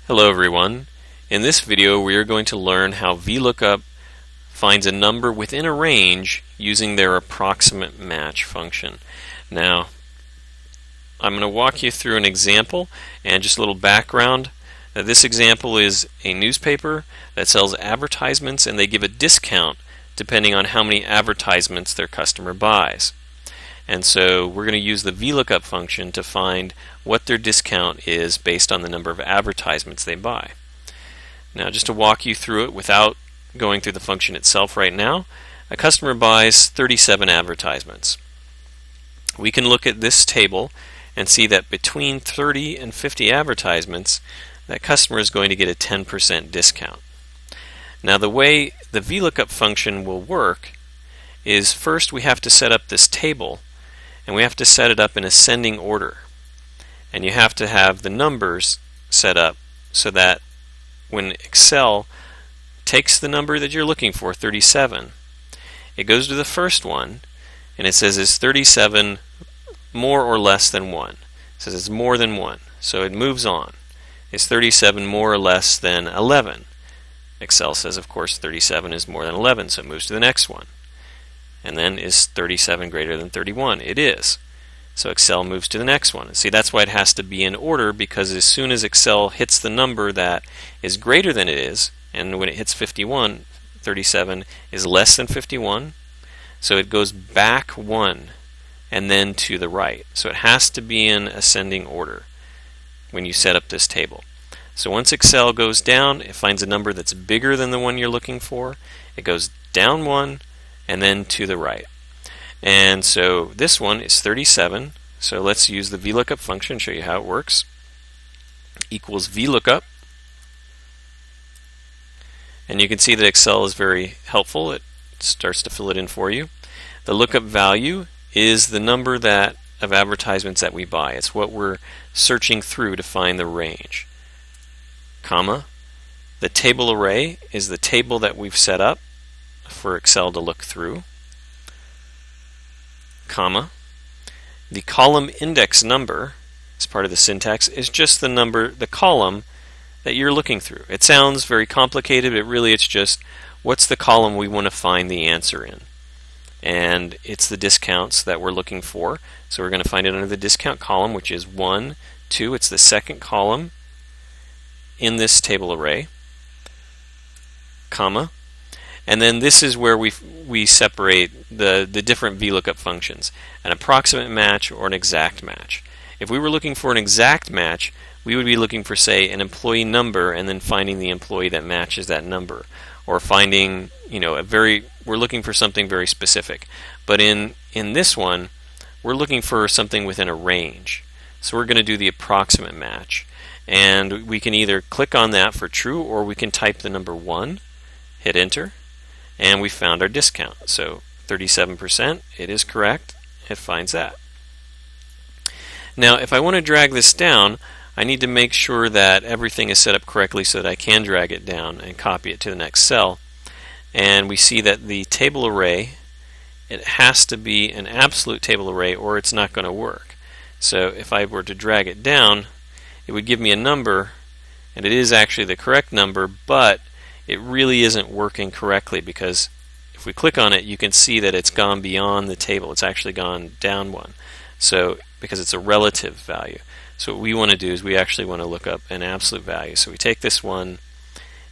Hello everyone. In this video we are going to learn how Vlookup finds a number within a range using their approximate match function. Now I'm going to walk you through an example and just a little background. This example is a newspaper that sells advertisements, and they give a discount depending on how many advertisements their customer buys. And so we're going to use the Vlookup function to find what their discount is based on the number of advertisements they buy. Now, just to walk you through it without going through the function itself right now, a customer buys 37 advertisements. We can look at this table and see that between 30 and 50 advertisements, that customer is going to get a 10% discount. Now, the way the Vlookup function will work is first we have to set up this table, and we have to set it up in ascending order. And you have to have the numbers set up so that when Excel takes the number that you're looking for, 37, it goes to the first one and it says, is 37 more or less than 1? It says it's more than 1, so it moves on. Is 37 more or less than 11? Excel says, of course, 37 is more than 11, so it moves to the next one. And then, is 37 greater than 31? It is. So Excel moves to the next one. See, that's why it has to be in order, because as soon as Excel hits the number that is greater than it is, and when it hits 51, 37 is less than 51, so it goes back one and then to the right. So it has to be in ascending order when you set up this table. So once Excel goes down, it finds a number that's bigger than the one you're looking for. It goes down one and then to the right. And so this one is 37. So let's use the Vlookup function and show you how it works. Equals Vlookup. And you can see that Excel is very helpful. It starts to fill it in for you. The lookup value is the number of advertisements that we buy. It's what we're searching through to find the range. Comma. The table array is the table that we've set up for Excel to look through. Comma. The column index number, as part of the syntax, is just the number, the column that you're looking through. It sounds very complicated, but really it's just what's the column we want to find the answer in. And it's the discounts that we're looking for. So we're going to find it under the discount column, which is 1, 2. It's the second column in this table array. Comma. And then this is where we separate the different Vlookup functions, an approximate match or an exact match. If we were looking for an exact match, we would be looking for, say, an employee number and then finding the employee that matches that number, or finding, we're looking for something very specific. But in this one, we're looking for something within a range. So we're going to do the approximate match. And we can either click on that for true, or we can type the number 1, hit enter, and we found our discount. So 37%, it is correct. It finds that. Now, if I want to drag this down, I need to make sure that everything is set up correctly so that I can drag it down and copy it to the next cell. And we see that the table array, it has to be an absolute table array or it's not going to work. So if I were to drag it down, it would give me a number, and it is actually the correct number, but it really isn't working correctly, because if we click on it, you can see that it's gone beyond the table. It's actually gone down one. So because it's a relative value. So what we want to do is we actually want to look up an absolute value. So we take this one,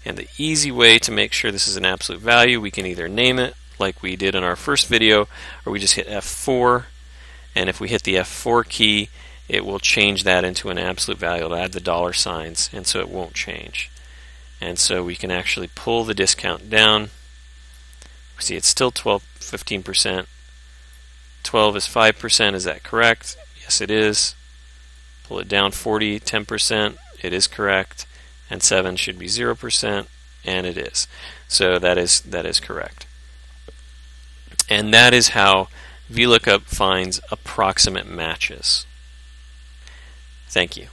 and the easy way to make sure this is an absolute value, we can either name it like we did in our first video, or we just hit F4, and if we hit the F4 key, it will change that into an absolute value. It'll add the dollar signs, and so it won't change. And so we can actually pull the discount down. See, it's still 15%. 12 is 5%. Is that correct? Yes, it is. Pull it down 40, 10%. It is correct. And 7 should be 0%, and it is. So that is correct. And that is how Vlookup finds approximate matches. Thank you.